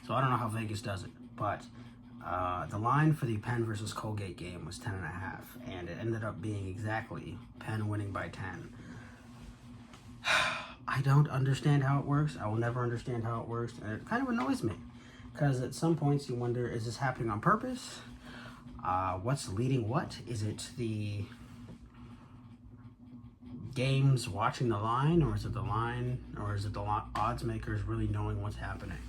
So I don't know how Vegas does it, but the line for the Penn versus Colgate game was 10.5, and it ended up being exactly Penn winning by 10. I don't understand how it works. I will never understand how it works, and it kind of annoys me because at some points you wonder, is this happening on purpose? What's leading what? Is it the games watching the line, or is it the line, or is it the odds makers really knowing what's happening?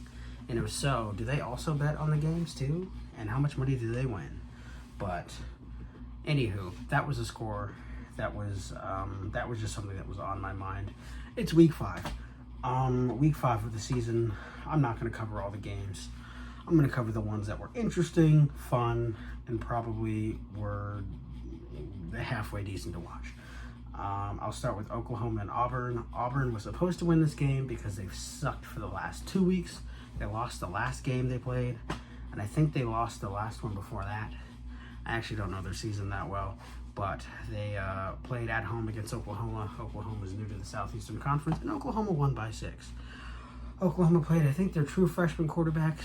And if so, do they also bet on the games too? And how much money do they win? But anywho, that was a score. That was just something that was on my mind. It's week 5. Week 5 of the season. I'm not going to cover all the games. I'm going to cover the ones that were interesting, fun, and probably were halfway decent to watch. I'll start with Oklahoma and Auburn. Auburn was supposed to win this game because they've sucked for the last 2 weeks. They lost the last game they played, and I think they lost the last one before that. I actually don't know their season that well, but they played at home against Oklahoma. Oklahoma's new to the Southeastern Conference, and Oklahoma won by 6. Oklahoma played, I think, their true freshman quarterback.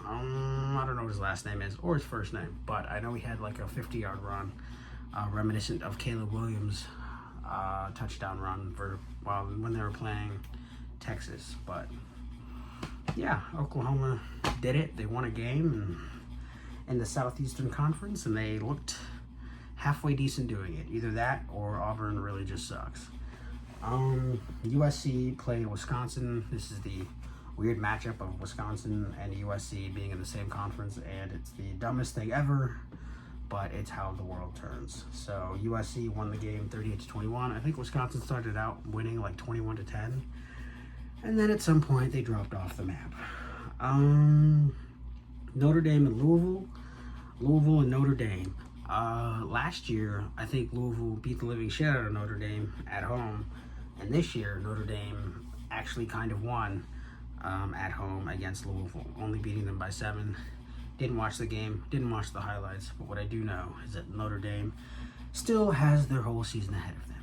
I don't know what his last name is or his first name, but I know he had like a 50-yard run, reminiscent of Caleb Williams' touchdown run when they were playing Texas. But yeah, Oklahoma did it. They won a game in the Southeastern Conference, and they looked halfway decent doing it. Either that or Auburn really just sucks. USC played Wisconsin. This is the weird matchup of Wisconsin and USC being in the same conference, and it's the dumbest thing ever, but it's how the world turns. So USC won the game 38-21. I think Wisconsin started out winning like 21-10, and then at some point they dropped off the map. Notre Dame and Louisville and Notre Dame. Last year, I think Louisville beat the living shit out of Notre Dame at home, and this year Notre Dame actually kind of won at home against Louisville, only beating them by 7. Didn't watch the game, didn't watch the highlights, but what I do know is that Notre Dame still has their whole season ahead of them.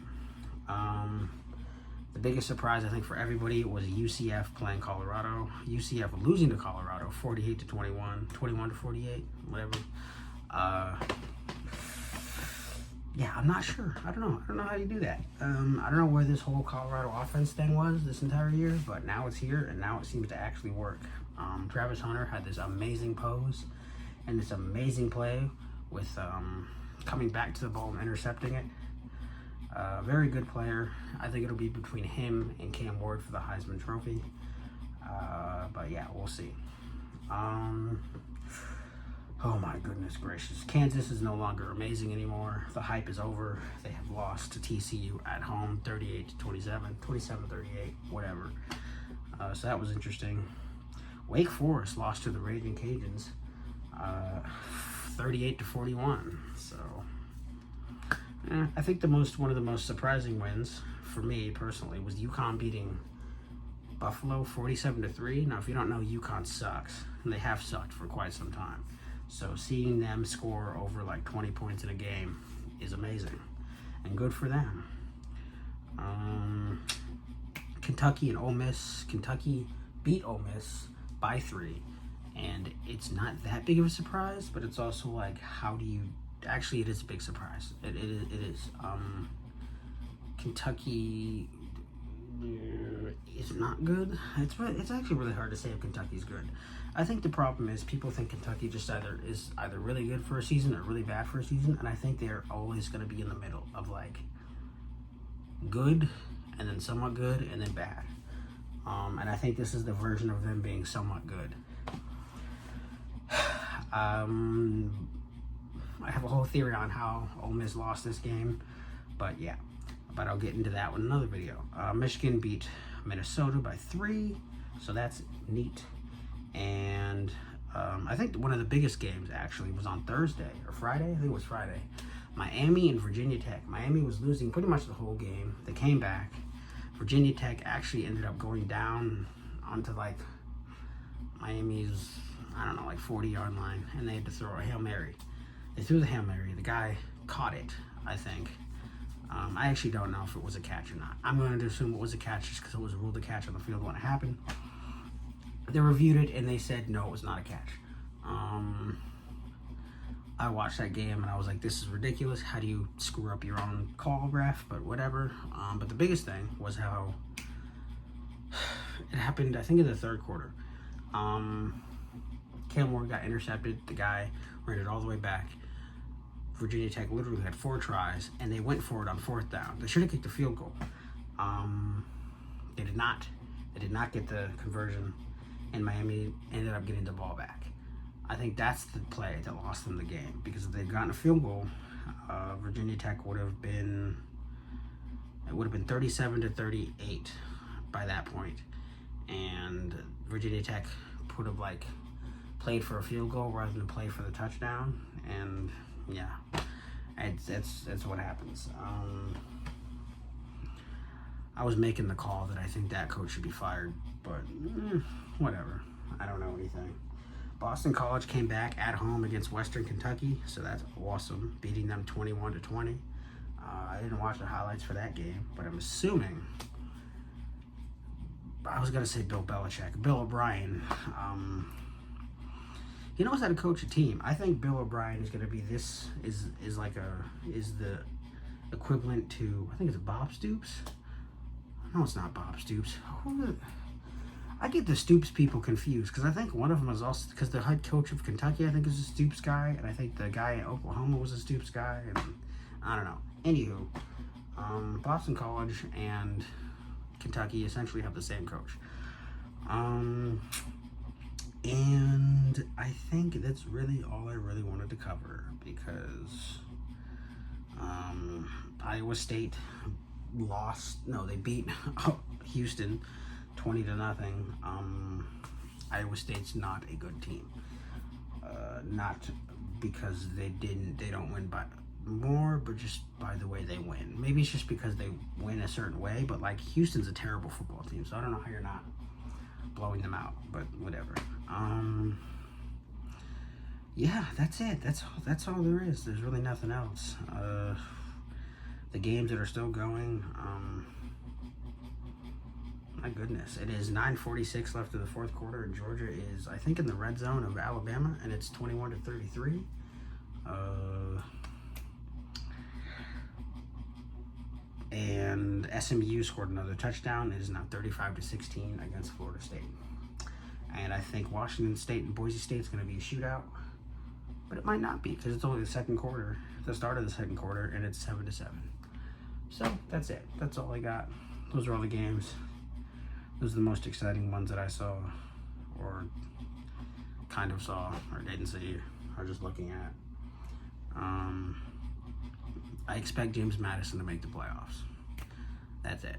The biggest surprise, I think, for everybody was UCF playing Colorado. UCF losing to Colorado 48-21, 21-48, whatever. Yeah, I'm not sure. I don't know how you do that. I don't know where this whole Colorado offense thing was this entire year, but now it's here, and now it seems to actually work. Travis Hunter had this amazing pose and this amazing play with coming back to the ball and intercepting it. Very good player. I think it'll be between him and Cam Ward for the Heisman Trophy. But yeah, we'll see. Oh my goodness gracious. Kansas is no longer amazing anymore. The hype is over. They have lost to TCU at home 38-27, 27-38, whatever. So that was interesting. Wake Forest lost to the Raging Cajuns 38-41. So I think one of the most surprising wins for me personally was UConn beating Buffalo 47-3. Now, if you don't know, UConn sucks, and they have sucked for quite some time. So seeing them score over like 20 points in a game is amazing, and good for them. Kentucky and Ole Miss. Kentucky beat Ole Miss by 3, and it's not that big of a surprise, but it's also like, how do you... Actually, it is a big surprise. It is. Kentucky is not good. It's actually really hard to say if Kentucky's good. I think the problem is people think Kentucky just is either really good for a season or really bad for a season, and I think they're always going to be in the middle of like good and then somewhat good and then bad. And I think this is the version of them being somewhat good. I have a whole theory on how Ole Miss lost this game, but I'll get into that one in another video. Michigan beat Minnesota by 3, so that's neat. And I think one of the biggest games actually was on Thursday or Friday. I think it was Friday. Miami and Virginia Tech. Miami was losing pretty much the whole game. They came back. Virginia Tech actually ended up going down onto like Miami's, I don't know, like 40-yard line, and they had to throw a Hail Mary. They threw the Hail Mary. The guy caught it, I think. I actually don't know if it was a catch or not. I'm going to assume it was a catch just because it was ruled a catch on the field when it happened. They reviewed it and they said no, it was not a catch. I watched that game and I was like, this is ridiculous. How do you screw up your own call, ref? But whatever. But the biggest thing was how it happened, I think, in the third quarter. Cam Ward got intercepted. The guy ran it all the way back. Virginia Tech literally had 4 tries, and they went for it on 4th down. They should have kicked a field goal. They did not. They did not get the conversion, and Miami ended up getting the ball back. I think that's the play that lost them the game, because if they'd gotten a field goal, Virginia Tech would have been 37-38 by that point, and Virginia Tech would have played for a field goal rather than play for the touchdown, and yeah, that's what happens. I was making the call that I think that coach should be fired, but whatever. I don't know anything. Boston College came back at home against Western Kentucky, so that's awesome, beating them 21-20. I didn't watch the highlights for that game, but I'm assuming, I was going to say Bill Belichick, Bill O'Brien. He knows how to coach a team. I think Bill O'Brien is going to be is the equivalent to, I think it's Bob Stoops. No, it's not Bob Stoops. I get the Stoops people confused, because I think one of them is also, because the head coach of Kentucky, I think, is a Stoops guy, and I think the guy in Oklahoma was a Stoops guy, and I don't know. Anywho, Boston College and Kentucky essentially have the same coach. And I think that's really all I really wanted to cover, because Iowa State they beat Houston 20-0. Iowa State's not a good team. Not because they don't win by more, but just by the way they win. Maybe it's just because they win a certain way, but Houston's a terrible football team, so I don't know how you're not blowing them out, but whatever. Yeah, that's it. That's all there is. There's really nothing else. The games that are still going, my goodness, it is 9:46 left of the 4th quarter, and Georgia is, I think, in the red zone of Alabama, and it's 21-33. And SMU scored another touchdown. It is now 35-16 against Florida State. And I think Washington State and Boise State is going to be a shootout, but it might not be, because it's only the second quarter, the start of the second quarter, and it's 7-7. So that's it. That's all I got. Those are all the games. Those are the most exciting ones that I saw, or kind of saw, or didn't see, or just looking at. I expect James Madison to make the playoffs. That's it.